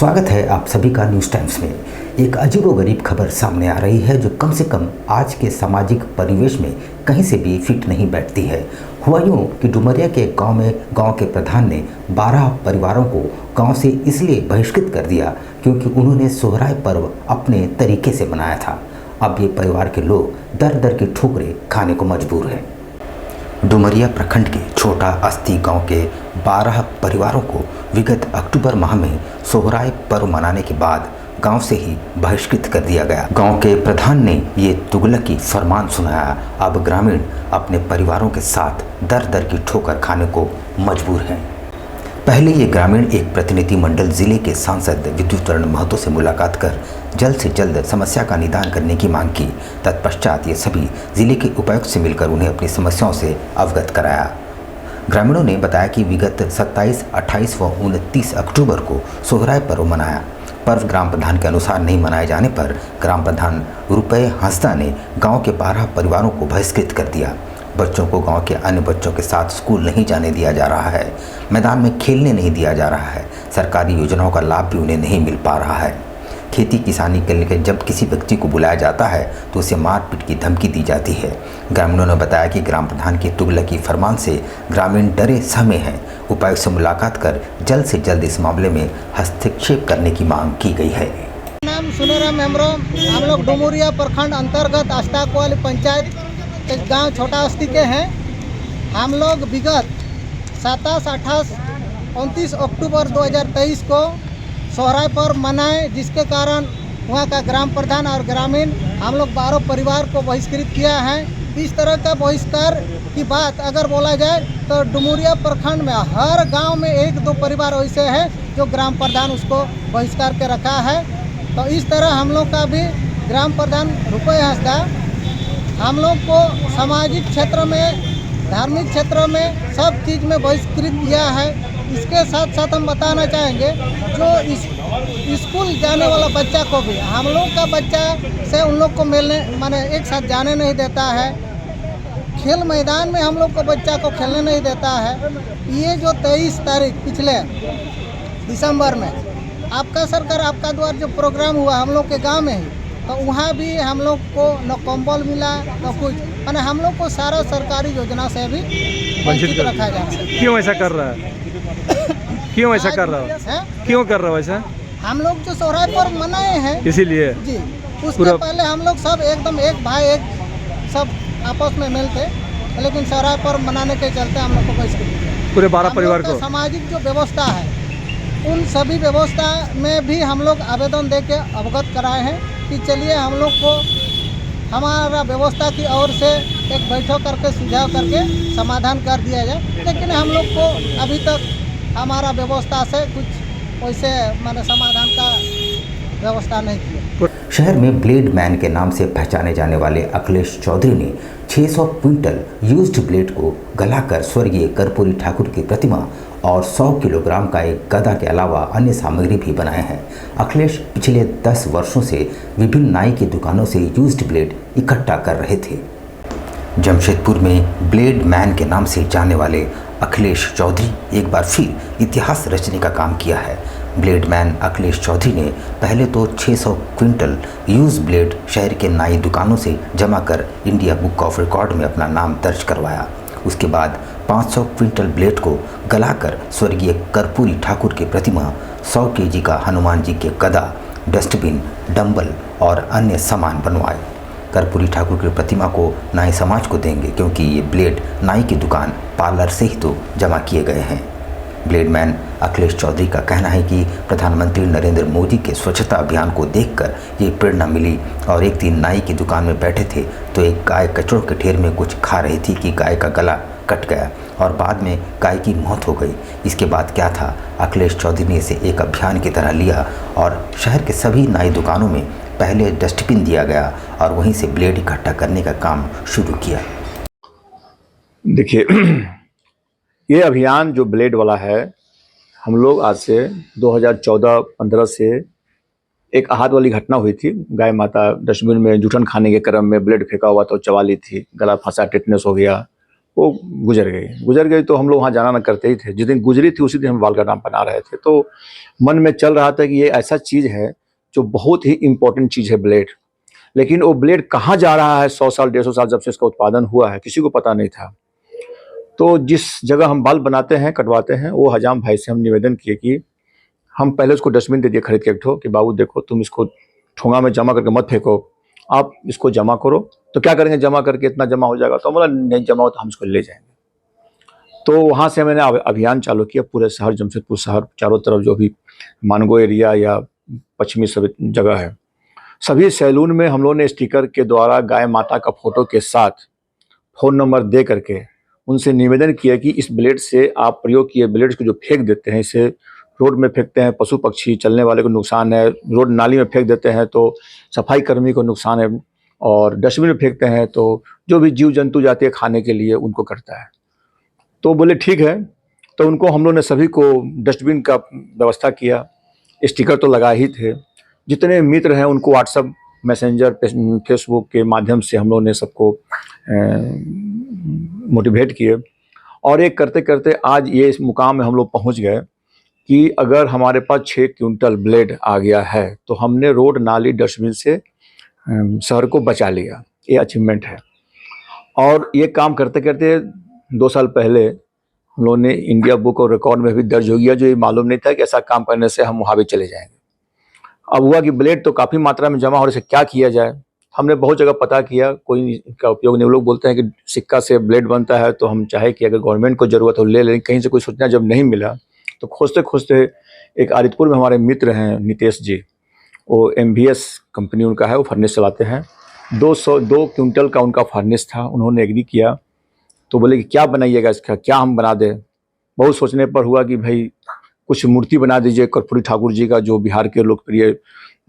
स्वागत है आप सभी का न्यूज़ टाइम्स में। एक अजीबोगरीब खबर सामने आ रही है जो कम से कम आज के सामाजिक परिवेश में कहीं से भी फिट नहीं बैठती है। हुआ यूँ कि डुमरिया के गांव के प्रधान ने 12 परिवारों को गांव से इसलिए बहिष्कृत कर दिया क्योंकि उन्होंने सोहराय पर्व अपने तरीके से मनाया था। अब ये परिवार के लोग दर दर की ठोकरें खाने को मजबूर हैं। डुमरिया प्रखंड के छोटा अस्ती गांव के 12 परिवारों को विगत अक्टूबर माह में सोहराय पर्व मनाने के बाद गांव से ही बहिष्कृत कर दिया गया। गांव के प्रधान ने ये तुगलकी फरमान सुनाया। अब ग्रामीण अपने परिवारों के साथ दर दर की ठोकर खाने को मजबूर हैं। पहले ये ग्रामीण एक प्रतिनिधि मंडल जिले के सांसद विद्युतरण महतो से मुलाकात कर जल्द से जल्द समस्या का निदान करने की मांग की। तत्पश्चात ये सभी जिले के उपायुक्त से मिलकर उन्हें अपनी समस्याओं से अवगत कराया। ग्रामीणों ने बताया कि विगत 27, 28 व 29 अक्टूबर को सोहराय पर्व मनाया। पर्व ग्राम प्रधान के अनुसार नहीं मनाए जाने पर ग्राम प्रधान रुपये हंसदा ने गाँव के 12 परिवारों को बहिष्कृत कर दिया। बच्चों को गांव के अन्य बच्चों के साथ स्कूल नहीं जाने दिया जा रहा है, मैदान में खेलने नहीं दिया जा रहा है, सरकारी योजनाओं का लाभ भी उन्हें नहीं मिल पा रहा है। खेती किसानी के लिए जब किसी व्यक्ति को बुलाया जाता है तो उसे मारपीट की धमकी दी जाती है। ग्रामीणों ने बताया कि ग्राम प्रधान के तुगलकी फरमान से ग्रामीण डरे सहमे हैं। उपायुक्त से मुलाकात कर जल्द से जल्द इस मामले में हस्तक्षेप करने की मांग की गई है। नाम सुनेराम हेम्ब्रम, हम लोग डुमरिया प्रखंड अंतर्गत आस्ताकुआली पंचायत गांव छोटा अस्ती के हैं। हम लोग विगत 27, 28, 29 अक्टूबर 2023 को सोहराय पर्व मनाए, जिसके कारण वहां का ग्राम प्रधान और ग्रामीण हम लोग 12 परिवार को बहिष्कृत किया है। इस तरह का बहिष्कार की बात अगर बोला जाए तो डुमरिया प्रखंड में हर गांव में 1-2 परिवार ऐसे हैं जो ग्राम प्रधान उसको बहिष्कार के रखा है। तो इस तरह हम लोग का भी ग्राम प्रधान रुपये हंसदा हम लोग को सामाजिक क्षेत्र में, धार्मिक क्षेत्र में सब चीज़ में बहिष्कृत किया है। इसके साथ साथ हम बताना चाहेंगे जो स्कूल जाने वाला बच्चा को भी हम लोग का बच्चा से उन लोग को मिलने माने एक साथ जाने नहीं देता है। खेल मैदान में हम लोग को बच्चा को खेलने नहीं देता है। ये जो 23 तारीख पिछले दिसंबर में आपका सरकार आपका द्वार जो प्रोग्राम हुआ हम लोग के गाँव में ही, तो वहाँ भी हम लोग को न कंबल मिला न कुछ, माने हम लोग को सारा सरकारी योजना से भी वंचित रखा जा सकता है। क्यों ऐसा कर रहा है? क्यों ऐसा कर रहा है? क्यों कर रहा है ऐसा? हम लोग जो सोहराय पर्व मनाए हैं इसीलिए जी, उसके पहले हम लोग सब एकदम एक भाई एक सब आपस में मिलते, लेकिन सोहराय पर्व मनाने के चलते हम लोग को बहिष्कृत पूरे 12 परिवार को। सामाजिक जो व्यवस्था है उन सभी व्यवस्था में भी हम लोग आवेदन दे के अवगत कराए हैं कि चलिए हम लोग को हमारा व्यवस्था की ओर से एक बैठक करके सुझाव करके समाधान कर दिया जाए, लेकिन हम लोग को अभी तक हमारा व्यवस्था से कुछ वैसे माने समाधान का व्यवस्था नहीं किया। शहर में ब्लेड मैन के नाम से पहचाने जाने वाले अखिलेश चौधरी ने 600 क्विंटल यूज्ड ब्लेड को गलाकर स्वर्गीय कर्पूरी ठाकुर की प्रतिमा और 100 किलोग्राम का एक गदा के अलावा अन्य सामग्री भी बनाए हैं। अखिलेश पिछले 10 वर्षों से विभिन्न नाई की दुकानों से यूज्ड ब्लेड इकट्ठा कर रहे थे। जमशेदपुर में ब्लेड मैन के नाम से जाने वाले अखिलेश चौधरी एक बार फिर इतिहास रचने का काम किया है। ब्लेड मैन अखिलेश चौधरी ने पहले तो 600 क्विंटल यूज ब्लेड शहर के नाई दुकानों से जमा कर इंडिया बुक ऑफ रिकॉर्ड में अपना नाम दर्ज करवाया। उसके बाद 500 क्विंटल ब्लेड को गलाकर स्वर्गीय कर्पूरी ठाकुर की प्रतिमा, 100 केजी का हनुमान जी के गदा, डस्टबिन, डंबल और अन्य सामान बनवाए। कर्पूरी ठाकुर की प्रतिमा को नाई समाज को देंगे क्योंकि ये ब्लेड नाई की दुकान पार्लर से ही तो जमा किए गए हैं। ब्लेडमैन अखिलेश चौधरी का कहना है कि प्रधानमंत्री नरेंद्र मोदी के स्वच्छता अभियान को देखकर ये प्रेरणा मिली और एक दिन नाई की दुकान में बैठे थे तो एक गाय कचड़ों के ढेर में कुछ खा रही थी कि गाय का गला कट गया और बाद में गाय की मौत हो गई। इसके बाद क्या था, अखिलेश चौधरी ने इसे एक अभियान की तरह लिया और शहर के सभी नाई दुकानों में पहले डस्टबिन दिया गया और वहीं से ब्लेड इकट्ठा करने का काम शुरू किया। देखिए, ये अभियान जो ब्लेड वाला है, हम लोग आज से 2014-15 से एक आहत वाली घटना हुई थी। गाय माता डस्टबिन में जूठन खाने के क्रम में ब्लेड फेंका हुआ तो चबा ली थी, गला फंसा, टेटनेस हो गया, वो गुजर गई तो हम लोग वहाँ जाना न करते ही थे। जिस दिन गुजरी थी उसी दिन हम बाल का नाम बना रहे थे, तो मन में चल रहा था कि ये ऐसा चीज़ है जो बहुत ही इम्पोर्टेंट चीज़ है ब्लेड, लेकिन वो ब्लेड कहाँ जा रहा है 100 साल 150 साल जब से इसका उत्पादन हुआ है किसी को पता नहीं था। तो जिस जगह हम बाल बनाते हैं कटवाते हैं वो हजाम भाई से हम निवेदन किए कि हम पहले उसको डस्टबिन दे दिए खरीद के एक ठो कि बाबू देखो तुम इसको ठोंगा में जमा करके मत फेंको, आप इसको जमा करो। तो क्या करेंगे जमा करके इतना जमा हो जाएगा, तो बोला नहीं जमा हो तो हम इसको ले जाएंगे। तो वहाँ से मैंने अभियान चालू किया, पूरे शहर जमशेदपुर शहर चारों तरफ जो भी मानगो एरिया या पश्चिमी सब जगह है सभी सैलून में हम लोगों ने स्टिकर के द्वारा गाय माता का फोटो के साथ फ़ोन नंबर दे करके उनसे निवेदन किया कि इस ब्लेड से आप प्रयोग किए ब्लेड को जो फेंक देते हैं, इसे रोड में फेंकते हैं पशु पक्षी चलने वाले को नुकसान है, रोड नाली में फेंक देते हैं तो सफाई कर्मी को नुकसान है, और डस्टबिन में फेंकते हैं तो जो भी जीव जंतु जाते हैं खाने के लिए उनको करता है। तो बोले ठीक है, तो उनको हम लोग ने सभी को डस्टबिन का व्यवस्था किया। स्टिकर तो लगा ही थे, जितने मित्र हैं उनको व्हाट्सएप मैसेंजर फेसबुक के माध्यम से हम लोग ने सबको मोटिवेट किए, और एक करते करते आज ये इस मुकाम में हम लोग पहुंच गए कि अगर हमारे पास 6 क्विंटल ब्लेड आ गया है तो हमने रोड नाली डस्टबिन से शहर को बचा लिया। ये अचीवमेंट है। और ये काम करते करते 2 साल पहले हम लोगों ने इंडिया बुक और रिकॉर्ड में भी दर्ज हो गया, जो ये मालूम नहीं था कि ऐसा काम करने से हम वहाँ भी चले जाएंगे। अब हुआ कि ब्लेड तो काफ़ी मात्रा में जमा हो रहे, से क्या किया जाए। हमने बहुत जगह पता किया, कोई इसका उपयोग नहीं। लोग बोलते हैं कि सिक्का से ब्लेड बनता है, तो हम चाहे कि अगर गवर्नमेंट को ज़रूरत हो ले लें, कहीं से कोई सूचना जब नहीं मिला तो खोजते खोजते एक आदितपुर में हमारे मित्र हैं नितेश जी, वो MVS कंपनी उनका है, वो फर्नेस चलाते हैं। 2 क्विंटल का उनका फर्नेस था, उन्होंने एग्री किया। तो बोले कि क्या बनाइएगा इसका, क्या हम बना दें। बहुत सोचने पर हुआ कि भाई कुछ मूर्ति बना दीजिए कर्पूरी ठाकुर जी का, जो बिहार के लोकप्रिय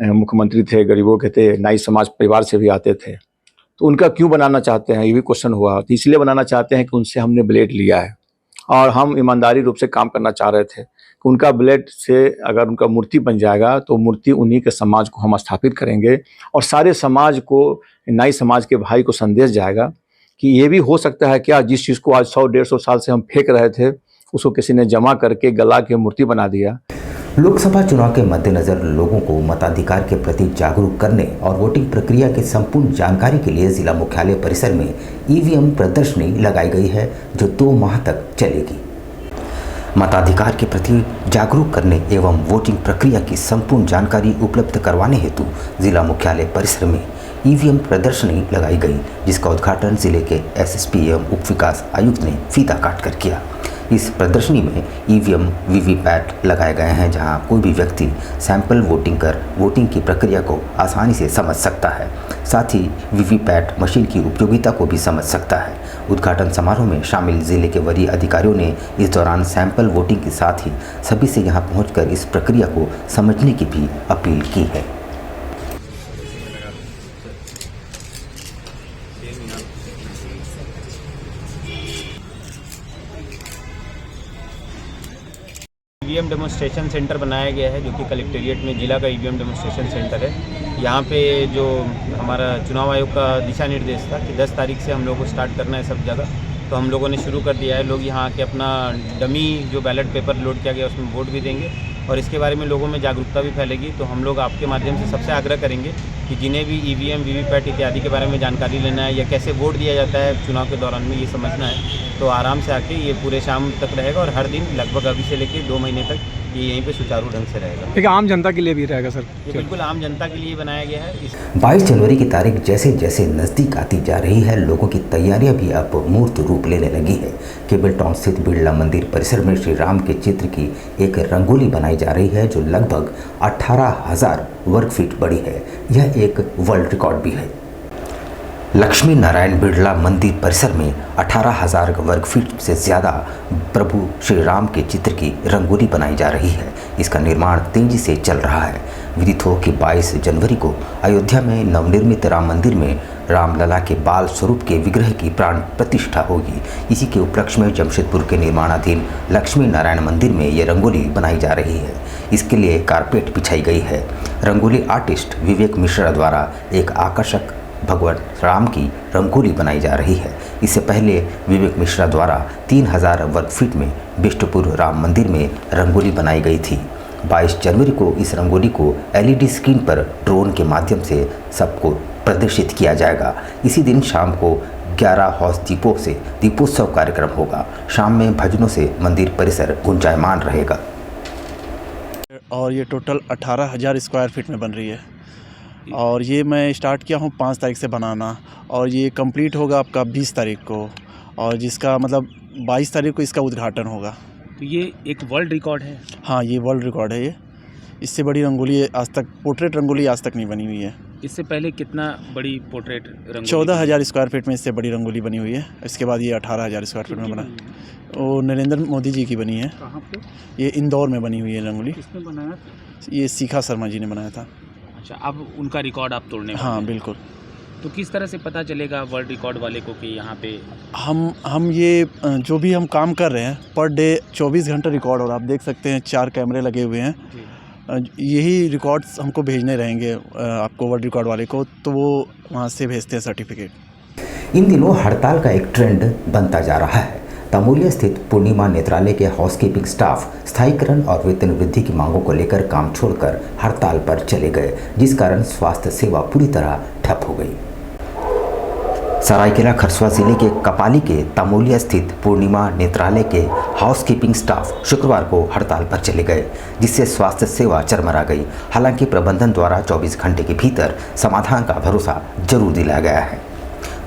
मुख्यमंत्री थे, गरीबों के थे, नाई समाज परिवार से भी आते थे। तो उनका क्यों बनाना चाहते हैं, ये भी क्वेश्चन हुआ। तो इसलिए बनाना चाहते हैं कि उनसे हमने ब्लेड लिया है और हम ईमानदारी रूप से काम करना चाह रहे थे कि उनका ब्लेड से अगर उनका मूर्ति बन जाएगा तो मूर्ति उन्हीं के समाज को हम स्थापित करेंगे, और सारे समाज को, नाई समाज के भाई को संदेश जाएगा कि ये भी हो सकता है क्या, जिस चीज़ को आज 100-150 साल से हम फेंक रहे थे उसको किसी ने जमा करके गला के मूर्ति बना दिया। लोकसभा चुनाव के मद्देनजर लोगों को मताधिकार के प्रति जागरूक करने और वोटिंग प्रक्रिया की संपूर्ण जानकारी के लिए जिला मुख्यालय परिसर में EVM प्रदर्शनी लगाई गई है, जो 2 माह तक चलेगी। मताधिकार के प्रति जागरूक करने एवं वोटिंग प्रक्रिया की संपूर्ण जानकारी उपलब्ध करवाने हेतु जिला मुख्यालय परिसर में EVM प्रदर्शनी लगाई गई, जिसका उद्घाटन जिले के SSP एवं उप विकास आयुक्त ने फीता काट कर किया। इस प्रदर्शनी में EVM VVPAT लगाए गए हैं, जहां कोई भी व्यक्ति सैंपल वोटिंग कर वोटिंग की प्रक्रिया को आसानी से समझ सकता है। साथ ही VVPAT मशीन की उपयोगिता को भी समझ सकता है। उद्घाटन समारोह में शामिल जिले के वरीय अधिकारियों ने इस दौरान सैंपल वोटिंग के साथ ही सभी से यहां पहुंचकर इस प्रक्रिया को समझने की भी अपील की है। EVM डेमोन्स्ट्रेशन सेंटर बनाया गया है, जो कि कलेक्टेरिएट में जिला का EVM डेमोन्स्ट्रेशन सेंटर है। यहाँ पे जो हमारा चुनाव आयोग का दिशा निर्देश था कि 10 तारीख से हम लोग को स्टार्ट करना है सब जगह, तो हम लोगों ने शुरू कर दिया है। लोग यहाँ आके अपना डमी जो बैलेट पेपर लोड किया गया उसमें वोट भी देंगे, और इसके बारे में लोगों में जागरूकता भी फैलेगी। तो हम लोग आपके माध्यम से सबसे आग्रह करेंगे कि जिन्हें भी EVM VVPAT इत्यादि के बारे में जानकारी लेना है या कैसे वोट दिया जाता है चुनाव के दौरान में ये समझना है, तो आराम से आके ये पूरे शाम तक रहेगा, और हर दिन लगभग अभी से लेकर 2 महीने तक ये यहीं पे सुचारू ढंग से रहेगा। एक आम जनता के लिए भी रहेगा सर? ये बिल्कुल आम जनता के लिए बनाया गया है। 22 जनवरी की तारीख जैसे जैसे नज़दीक आती जा रही है, लोगों की तैयारियां भी अब मूर्त रूप लेने लगी है। केबल टाउन स्थित बिरला मंदिर परिसर में श्री राम के चित्र की एक रंगोली बनाई जा रही है, जो लगभग 18,000 वर्ग फीट बड़ी है। यह एक वर्ल्ड रिकॉर्ड भी है। लक्ष्मी नारायण बिरला मंदिर परिसर में 18,000 वर्ग फीट से ज़्यादा प्रभु श्री राम के चित्र की रंगोली बनाई जा रही है। इसका निर्माण तेजी से चल रहा है। विदित हो कि 22 जनवरी को अयोध्या में नवनिर्मित राम मंदिर में रामलला के बाल स्वरूप के विग्रह की प्राण प्रतिष्ठा होगी। इसी के उपलक्ष्य में जमशेदपुर के निर्माणाधीन लक्ष्मी नारायण मंदिर में ये रंगोली बनाई जा रही है। इसके लिए कारपेट बिछाई गई है। रंगोली आर्टिस्ट विवेक मिश्रा द्वारा एक आकर्षक भगवान राम की रंगोली बनाई जा रही है। इससे पहले विवेक मिश्रा द्वारा 3000 वर्ग फीट में बिष्टुपुर राम मंदिर में रंगोली बनाई गई थी। 22 जनवरी को इस रंगोली को LED स्क्रीन पर ड्रोन के माध्यम से सबको प्रदर्शित किया जाएगा। इसी दिन शाम को 11 हौस दीपों से दीपोत्सव कार्यक्रम होगा। शाम में भजनों से मंदिर परिसर गुंजायमान रहेगा। और ये टोटल 18,000 स्क्वायर फीट में बन रही है और ये मैं स्टार्ट किया हूँ 5 तारीख से बनाना और ये कंप्लीट होगा आपका 20 तारीख को और जिसका मतलब 22 तारीख को इसका उद्घाटन होगा। तो ये एक वर्ल्ड रिकॉर्ड है? हाँ, ये वर्ल्ड रिकॉर्ड है। ये इससे बड़ी रंगोली आज तक, पोर्ट्रेट रंगोली आज तक नहीं बनी हुई है। इससे पहले कितना बड़ी पोर्ट्रेट रंगोली? 14,000 स्क्वायर फीट में इससे बड़ी रंगोली बनी हुई है। इसके बाद ये 18,000 स्क्वायर फीट में बना। वो नरेंद्र मोदी जी की बनी है। कहाँ पे? ये इंदौर में बनी हुई है रंगोली। किसने बनाया? ये शिखा शर्मा जी ने बनाया था। अच्छा, अब उनका रिकॉर्ड आप तोड़ने वाले हाँ हैं। बिल्कुल। तो किस तरह से पता चलेगा वर्ल्ड रिकॉर्ड वाले को कि यहाँ पे हम ये जो भी हम काम कर रहे हैं पर डे 24 घंटे रिकॉर्ड, और आप देख सकते हैं 4 कैमरे लगे हुए हैं। यही रिकॉर्ड्स हमको भेजने रहेंगे आपको वर्ल्ड रिकॉर्ड वाले को, तो वो वहाँ से भेजते हैं सर्टिफिकेट। इन दिनों हड़ताल का एक ट्रेंड बनता जा रहा है। तमोलिया स्थित पूर्णिमा नेत्रालय के हाउसकीपिंग स्टाफ स्थायीकरण और वेतन वृद्धि की मांगों को लेकर काम छोड़कर हड़ताल पर चले गए, जिस कारण स्वास्थ्य सेवा पूरी तरह ठप हो गई। सरायकेला खरसुआ जिले के कपाली के तमोलिया स्थित पूर्णिमा नेत्रालय के हाउसकीपिंग स्टाफ शुक्रवार को हड़ताल पर चले गए, जिससे स्वास्थ्य सेवा चरमरा गई। हालांकि प्रबंधन द्वारा 24 घंटे के भीतर समाधान का भरोसा जरूर दिलाया गया है।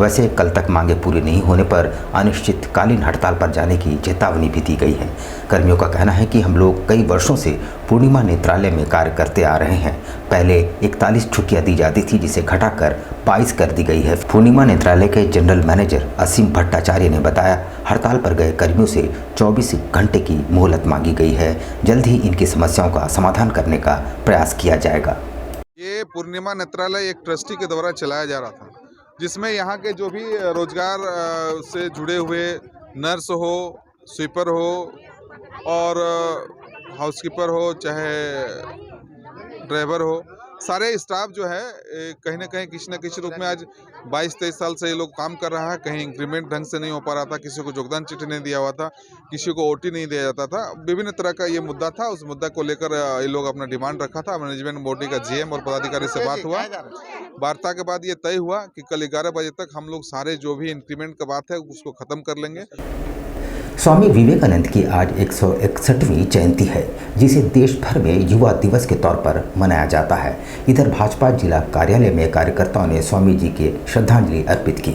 वैसे कल तक मांगे पूरी नहीं होने पर अनिश्चितकालीन हड़ताल पर जाने की चेतावनी भी दी गई है। कर्मियों का कहना है कि हम लोग कई वर्षों से पूर्णिमा नेत्रालय में कार्य करते आ रहे हैं। पहले 41 छुट्टियां दी जाती थी, जिसे घटाकर 22 कर दी गई है। पूर्णिमा नेत्रालय के जनरल मैनेजर असीम भट्टाचार्य ने बताया, हड़ताल पर गए कर्मियों से 24 घंटे की मोहलत मांगी गई है। जल्द ही इनकी समस्याओं का समाधान करने का प्रयास किया जाएगा। ये पूर्णिमा नेत्रालय एक ट्रस्टी के द्वारा चलाया जा रहा था, जिसमें यहाँ के जो भी रोजगार से जुड़े हुए नर्स हो, स्वीपर हो और हाउसकीपर हो, चाहे ड्राइवर हो, सारे स्टाफ जो है कहीं ना कहीं किसी न किसी रूप में आज 22-23 साल से ये लोग काम कर रहा है। कहीं इंक्रीमेंट ढंग से नहीं हो पा रहा था, किसी को योगदान चिट्ठी नहीं दिया हुआ था, किसी को OT नहीं दिया जाता था। विभिन्न तरह का ये मुद्दा था। उस मुद्दा को लेकर ये लोग अपना डिमांड रखा था। मैनेजमेंट बॉडी का GM और पदाधिकारी से बात हुआ। वार्ता के बाद ये तय हुआ कि कल 11 बजे तक हम लोग सारे जो भी इंक्रीमेंट का बात है उसको खत्म कर लेंगे। स्वामी विवेकानंद की आज 161वीं जयंती है, जिसे देश भर में युवा दिवस के तौर पर मनाया जाता है। इधर भाजपा जिला कार्यालय में कार्यकर्ताओं ने स्वामी जी के श्रद्धांजलि अर्पित की।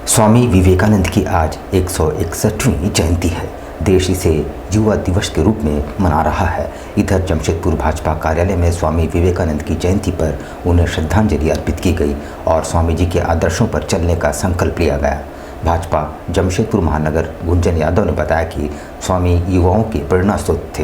स्वामी विवेकानंद की आज 161वीं जयंती है। देश इसे युवा दिवस के रूप में मना रहा है। इधर जमशेदपुर भाजपा कार्यालय में स्वामी विवेकानंद की जयंती पर उन्हें श्रद्धांजलि अर्पित की गई और स्वामी जी के आदर्शों पर चलने का संकल्प लिया गया। भाजपा जमशेदपुर महानगर गुंजन यादव ने बताया कि स्वामी युवाओं के प्रेरणा स्रोत थे।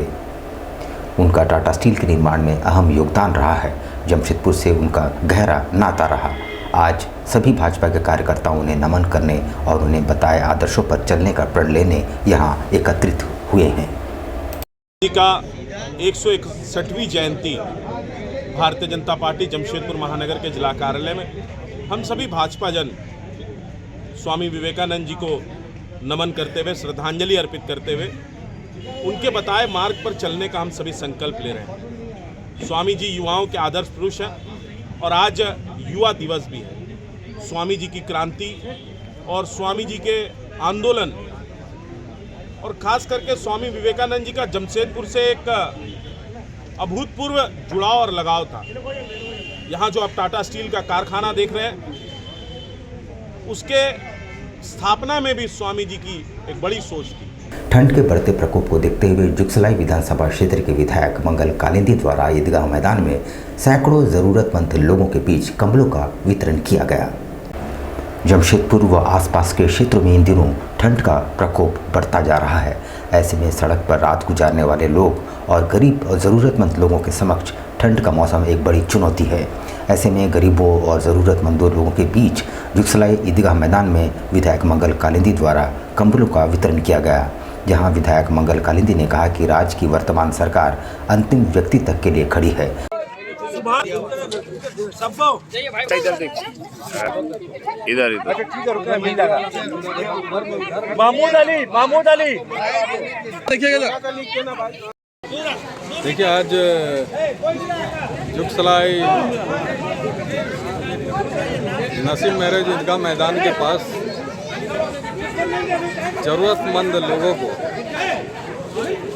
उनका टाटा स्टील के निर्माण में अहम योगदान रहा है। जमशेदपुर से उनका गहरा नाता रहा। आज सभी भाजपा के कार्यकर्ताओं उन्हें नमन करने और उन्हें बताए आदर्शों पर चलने का प्रण लेने यहाँ एकत्रित हुए हैं। का 161वीं जयंती भारतीय जनता पार्टी जमशेदपुर महानगर के जिला कार्यालय में हम सभी भाजपा जन स्वामी विवेकानंद जी को नमन करते हुए, श्रद्धांजलि अर्पित करते हुए उनके बताए मार्ग पर चलने का हम सभी संकल्प ले रहे हैं। स्वामी जी युवाओं के आदर्श पुरुष हैं और आज युवा दिवस भी है। स्वामी जी की क्रांति और स्वामी जी के आंदोलन और खास करके स्वामी विवेकानंद जी का जमशेदपुर से एक अभूतपूर्व जुड़ाव और लगाव था। यहाँ जो आप टाटा स्टील का कारखाना देख रहे हैं, उसके स्थापना में भी स्वामी जी की एक बड़ी सोच थी। ठंड के बढ़ते प्रकोप को देखते हुए जुगसलाई विधानसभा क्षेत्र के विधायक मंगल कालिंदी द्वारा ईदगाह मैदान में सैकड़ों जरूरतमंद लोगों के बीच कंबलों का वितरण किया गया। जमशेदपुर व आसपास के क्षेत्रों में इन दिनों ठंड का प्रकोप बढ़ता जा रहा है। ऐसे में सड़क पर रात गुजारने वाले लोग और गरीब और ज़रूरतमंद लोगों के समक्ष ठंड का मौसम एक बड़ी चुनौती है। ऐसे में गरीबों और ज़रूरतमंदों लोगों के बीच जुगसलाई ईदगाह मैदान में विधायक मंगल कालिंदी द्वारा कंबलों का वितरण किया गया, जहां विधायक मंगल कालिंदी ने कहा कि राज्य की वर्तमान सरकार अंतिम व्यक्ति तक के लिए खड़ी है। इधर महमूद अली देखिए, आज जुगसलाई नसीम मैरिज ईदगाह मैदान के पास ज़रूरतमंद लोगों को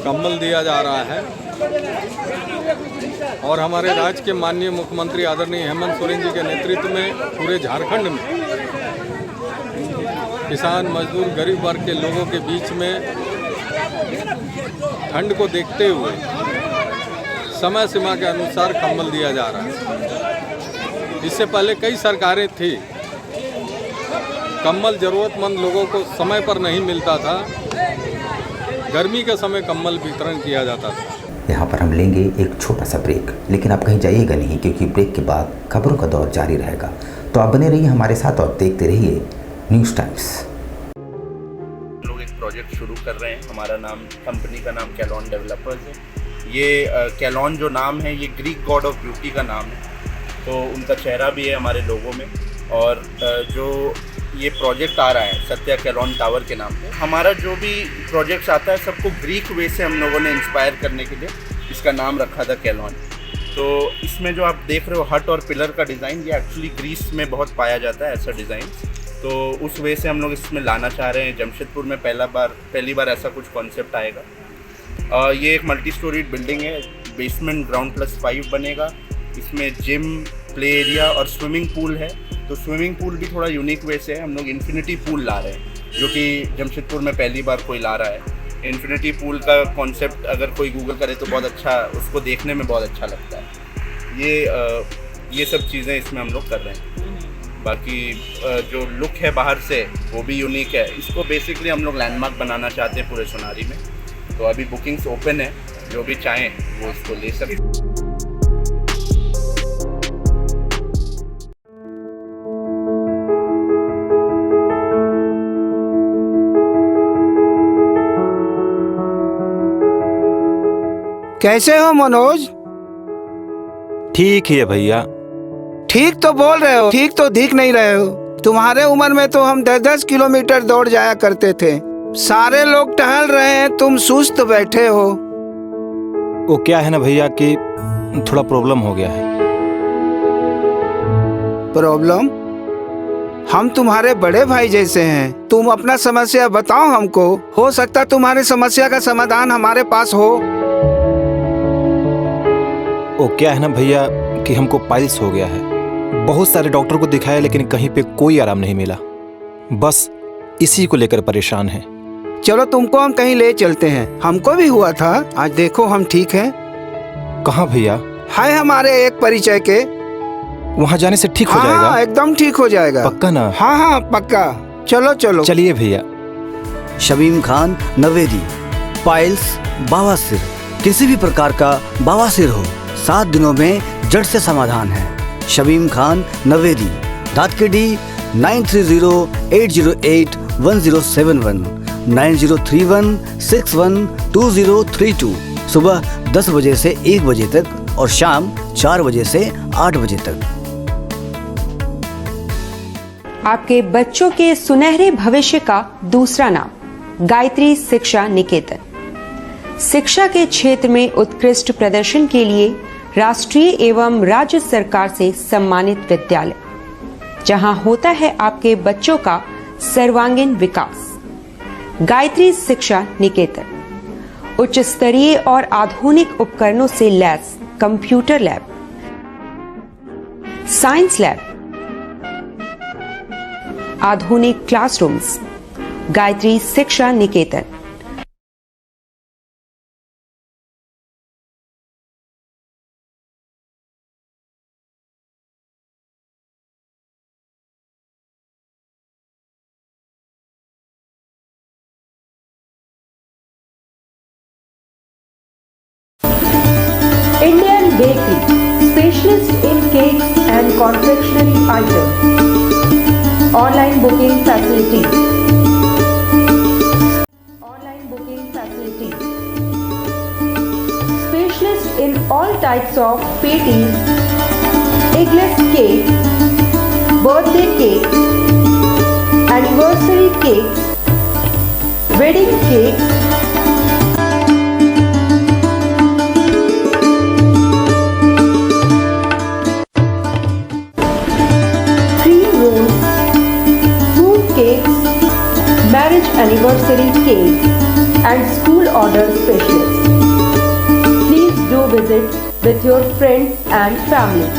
कंबल दिया जा रहा है और हमारे राज्य के माननीय मुख्यमंत्री आदरणीय हेमंत सोरेन जी के नेतृत्व में पूरे झारखंड में किसान, मजदूर, गरीब वर्ग के लोगों के बीच में ठंड को देखते हुए समय सीमा के अनुसार कंबल दिया जा रहा है। इससे पहले कई सरकारें थी, कंबल ज़रूरतमंद लोगों को समय पर नहीं मिलता था, गर्मी के समय कंबल वितरण किया जाता था। यहाँ पर हम लेंगे एक छोटा सा ब्रेक, लेकिन आप कहीं जाइएगा नहीं, क्योंकि ब्रेक के बाद खबरों का दौर जारी रहेगा। तो आप बने रहिए हमारे साथ और देखते रहिए न्यूज़ टाइम्स। लोग एक प्रोजेक्ट शुरू कर रहे हैं। हमारा नाम, कंपनी का नाम कैलॉन डेवलपर्स है। ये कैलॉन जो नाम है, ये ग्रीक गॉड ऑफ ब्यूटी का नाम है, तो उनका चेहरा भी है हमारे लोगों में। और जो ये प्रोजेक्ट आ रहा है सत्या कैलॉन टावर के नाम पे, हमारा जो भी प्रोजेक्ट्स आता है सबको ग्रीक वे से हम लोगों ने इंस्पायर करने के लिए इसका नाम रखा था कैलॉन। तो इसमें जो आप देख रहे हो हट और पिलर का डिज़ाइन, ये एक्चुअली ग्रीस में बहुत पाया जाता है ऐसा डिज़ाइन। तो उस वे से हम लोग इसमें लाना चाह रहे हैं। जमशेदपुर में पहली बार ऐसा कुछ कॉन्सेप्ट आएगा। ये एक मल्टी स्टोरीड बिल्डिंग है, बेसमेंट ग्राउंड +5 बनेगा। इसमें जिम, प्ले एरिया और स्विमिंग पूल है। तो स्विमिंग पूल भी थोड़ा यूनिक वे से है, हम लोग इन्फिनिटी पूल ला रहे हैं, जो कि जमशेदपुर में पहली बार कोई ला रहा है। इन्फिनिटी पूल का कॉन्सेप्ट अगर कोई गूगल करे तो बहुत अच्छा, उसको देखने में बहुत अच्छा लगता है। ये सब चीज़ें इसमें हम लोग कर रहे हैं। बाकी जो लुक है बाहर से वो भी यूनिक है। इसको बेसिकली हम लोग लैंडमार्क बनाना चाहते हैं पूरे सोनारी में। तो अभी बुकिंग्स ओपन है, जो भी चाहें वो इसको ले सकते हैं। कैसे हो मनोज? ठीक ही है भैया। ठीक तो बोल रहे हो, ठीक तो दिख नहीं रहे हो। तुम्हारे उम्र में तो हम 10-10 किलोमीटर दौड़ जाया करते थे। सारे लोग टहल रहे हैं, तुम सुस्त बैठे हो। वो क्या है ना भैया कि थोड़ा प्रॉब्लम हो गया है। प्रॉब्लम? हम तुम्हारे बड़े भाई जैसे हैं, तुम अपना समस्या बताओ हमको। हो सकता तुम्हारी समस्या का समाधान हमारे पास हो। वो क्या है ना भैया कि हमको पाइल्स हो गया है। बहुत सारे डॉक्टर को दिखाया लेकिन कहीं पे कोई आराम नहीं मिला। बस इसी को लेकर परेशान है। चलो तुमको हम कहीं ले चलते हैं, हमको भी हुआ था। आज देखो हम ठीक हैं। कहाँ भैया? हाय हमारे एक परिचय के। वहाँ जाने से ठीक हो जाएगा? हाँ, एकदम ठीक हो जाएगा। पक्का ना? हाँ पक्का। चलो चलो चलिए भैया। शमीम खान नवेदी, पाइल्स, बवासीर, किसी भी प्रकार का बवासीर हो, 7 दिनों में जड़ से समाधान है। शमीम खान नवेदी, दातकेडी 9308081071, 9031612032, सुबह 10 बजे से 1 बजे तक और शाम 4 बजे से 8 बजे तक। आपके बच्चों के सुनहरे भविष्य का दूसरा नाम गायत्री शिक्षा निकेतन। शिक्षा के क्षेत्र में उत्कृष्ट प्रदर्शन के लिए राष्ट्रीय एवं राज्य सरकार से सम्मानित विद्यालय, जहां होता है आपके बच्चों का सर्वांगीण विकास। गायत्री शिक्षा निकेतन उच्च स्तरीय और आधुनिक उपकरणों से lace computer lab, science lab, आधुनिक क्लासरूम्स। गायत्री शिक्षा निकेतन। Indian Bakery, specialist in cakes and confectionery items. Online booking facilities. Specialist in all types of patties, eggless cake, birthday cake, anniversary cake, wedding cake, cream rolls, fruit cakes, marriage anniversary cake, and school order specials. Please do visit with your friends and family.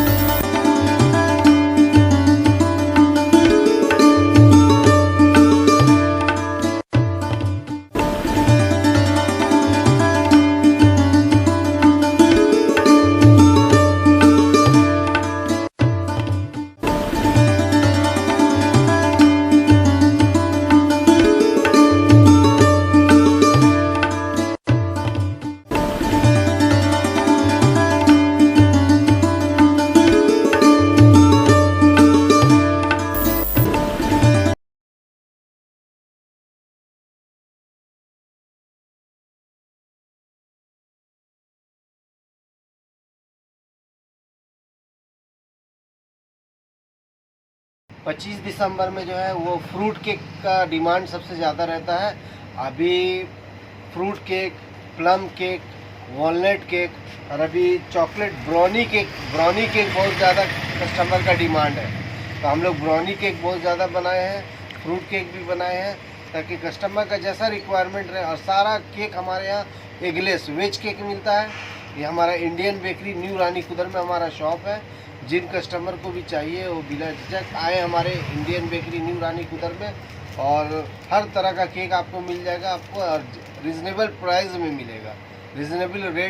पच्चीस दिसंबर में जो है वो fruit cake का demand सबसे ज़्यादा रहता है। अभी fruit cake, plum cake, walnut cake और अभी चॉकलेट ब्राउनी केक बहुत ज़्यादा कस्टमर का डिमांड है। तो हम लोग ब्राउनी केक बहुत ज़्यादा बनाए हैं, फ्रूट केक भी बनाए हैं ताकि कस्टमर का जैसा रिक्वायरमेंट रहे। और सारा केक हमारे यहाँ एगलेस वेज केक मिलता है। ये हमारा इंडियन बेकरी न्यू रानी कुदर में हमारा शॉप है। जिन कस्टमर को भी चाहिए वो बिना झिझक आए हमारे इंडियन बेकरी न्यू रानी कुदर में, और हर तरह का केक आपको मिल जाएगा। आपको रिजनेबल प्राइस में मिलेगा, रिजनेबल रेट